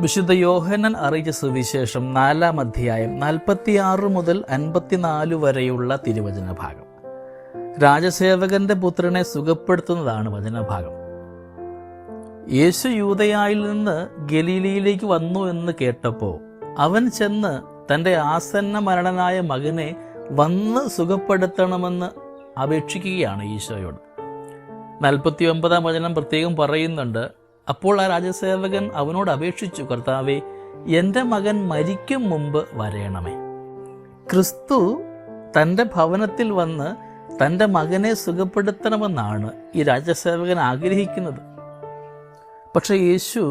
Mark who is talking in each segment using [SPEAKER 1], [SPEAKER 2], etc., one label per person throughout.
[SPEAKER 1] വിശുദ്ധ യോഹന്നാൻ അറിയിച്ച സുവിശേഷം 4-ാം അധ്യായം 46 മുതൽ 54 വരെയുള്ള തിരുവചന ഭാഗം. രാജസേവകന്റെ പുത്രനെ സുഖപ്പെടുത്തുന്നതാണ് വചനഭാഗം. യേശു യൂദയായിൽ നിന്ന് ഗലീലയിലേക്ക് വന്നു എന്ന് കേട്ടപ്പോൾ അവൻ ചെന്ന് തൻ്റെ ആസന്ന മരണനായ മകനെ വന്ന് സുഖപ്പെടുത്തണമെന്ന് അപേക്ഷിക്കുകയാണ് ഈശോയോട്. 49-ാം വചനം പ്രത്യേകം പറയുന്നുണ്ട്, അപ്പോൾ ആ രാജസേവകൻ അവനോട് അപേക്ഷിച്ചു, കർത്താവേ, എൻ്റെ മകൻ മരിക്കും മുമ്പ് വരേണമേ. ക്രിസ്തു തൻ്റെ ഭവനത്തിൽ വന്ന് തൻ്റെ മകനെ സുഖപ്പെടുത്തണമെന്നാണ് ഈ രാജസേവകൻ ആഗ്രഹിക്കുന്നത്. പക്ഷേ യേശു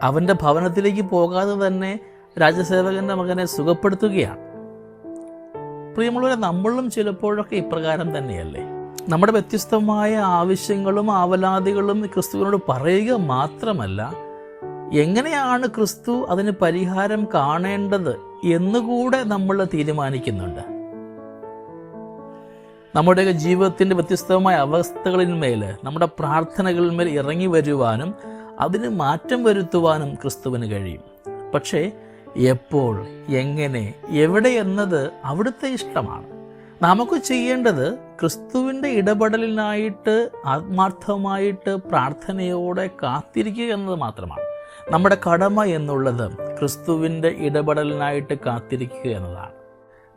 [SPEAKER 1] അവൻ്റെ ഭവനത്തിലേക്ക് പോകാതെ തന്നെ രാജസേവകൻ്റെ മകനെ സുഖപ്പെടുത്തുകയാണ്. പ്രിയമുള്ളവരെ, നമ്മളും ചിലപ്പോഴൊക്കെ ഇപ്രകാരം തന്നെയല്ലേ? നമ്മുടെ വ്യത്യസ്തമായ ആവശ്യങ്ങളും ആവലാതികളും ക്രിസ്തുവിനോട് പറയുക മാത്രമല്ല, എങ്ങനെയാണ് ക്രിസ്തു അതിന് പരിഹാരം കാണേണ്ടത് എന്നുകൂടെ നമ്മൾ തീരുമാനിക്കുന്നുണ്ട്. നമ്മുടെയൊക്കെ ജീവിതത്തിൻ്റെ വ്യത്യസ്തമായ അവസ്ഥകളിന്മേൽ, നമ്മുടെ പ്രാർത്ഥനകളിന്മേൽ ഇറങ്ങി വരുവാനും അതിന് മാറ്റം വരുത്തുവാനും ക്രിസ്തുവിന് കഴിയും. പക്ഷേ എപ്പോൾ, എങ്ങനെ, എവിടെ എന്നത് അവിടുത്തെ ഇഷ്ടമാണ്. നമുക്ക് ചെയ്യേണ്ടത് ക്രിസ്തുവിൻ്റെ ഇടപെടലിനായിട്ട് ആത്മാർത്ഥമായിട്ട് പ്രാർത്ഥനയോടെ കാത്തിരിക്കുക എന്നത് മാത്രമാണ്. നമ്മുടെ കടമ എന്നുള്ളത് ക്രിസ്തുവിൻ്റെ ഇടപെടലിനായിട്ട് കാത്തിരിക്കുക എന്നതാണ്.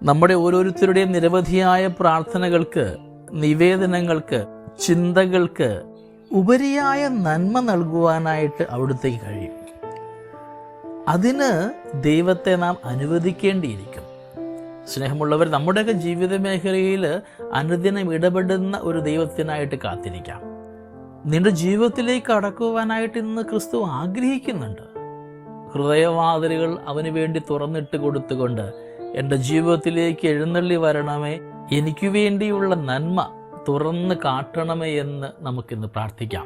[SPEAKER 1] നമ്മുടെ ഓരോരുത്തരുടെയും നിരവധിയായ പ്രാർത്ഥനകൾക്ക്, നിവേദനങ്ങൾക്ക്, ചിന്തകൾക്ക് ഉപരിയായ നന്മ നൽകുവാനായിട്ട് അവിടുത്തേക്ക് കഴിയും. അതിന് ദൈവത്തെ നാം അനുവദിക്കേണ്ടിയിരിക്കും. സ്നേഹമുള്ളവർ, നമ്മുടെയൊക്കെ ജീവിത മേഖലയിൽ അനുദിനം ഇടപെടുന്ന ഒരു ദൈവത്തിനായിട്ട് കാത്തിരിക്കാം. നിന്റെ ജീവിതത്തിലേക്ക് കടക്കുവാനായിട്ട് ഇന്ന് ക്രിസ്തു ആഗ്രഹിക്കുന്നുണ്ട്. ഹൃദയവാതിലുകൾ അവന് വേണ്ടി തുറന്നിട്ട് കൊടുത്തുകൊണ്ട്, എൻ്റെ ജീവിതത്തിലേക്ക് എഴുന്നള്ളി വരണമേ, എനിക്ക് വേണ്ടിയുള്ള നന്മ തുറന്ന് കാട്ടണമേ എന്ന് നമുക്കിന്ന് പ്രാർത്ഥിക്കാം.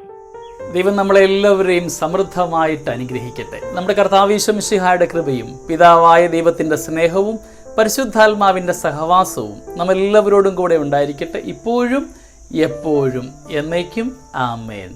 [SPEAKER 2] ദൈവം നമ്മളെല്ലാവരെയും സമൃദ്ധമായിട്ട് അനുഗ്രഹിക്കട്ടെ. നമ്മുടെ കർത്താവ് ഈശോ മിശിഹായുടെ കൃപയും പിതാവായ ദൈവത്തിൻ്റെ സ്നേഹവും പരിശുദ്ധാത്മാവിൻ്റെ സഹവാസവും നമ്മളെല്ലാവരോടും കൂടെ ഉണ്ടായിരിക്കട്ടെ, ഇപ്പോഴും എപ്പോഴും എന്നേക്കും. ആമേൻ.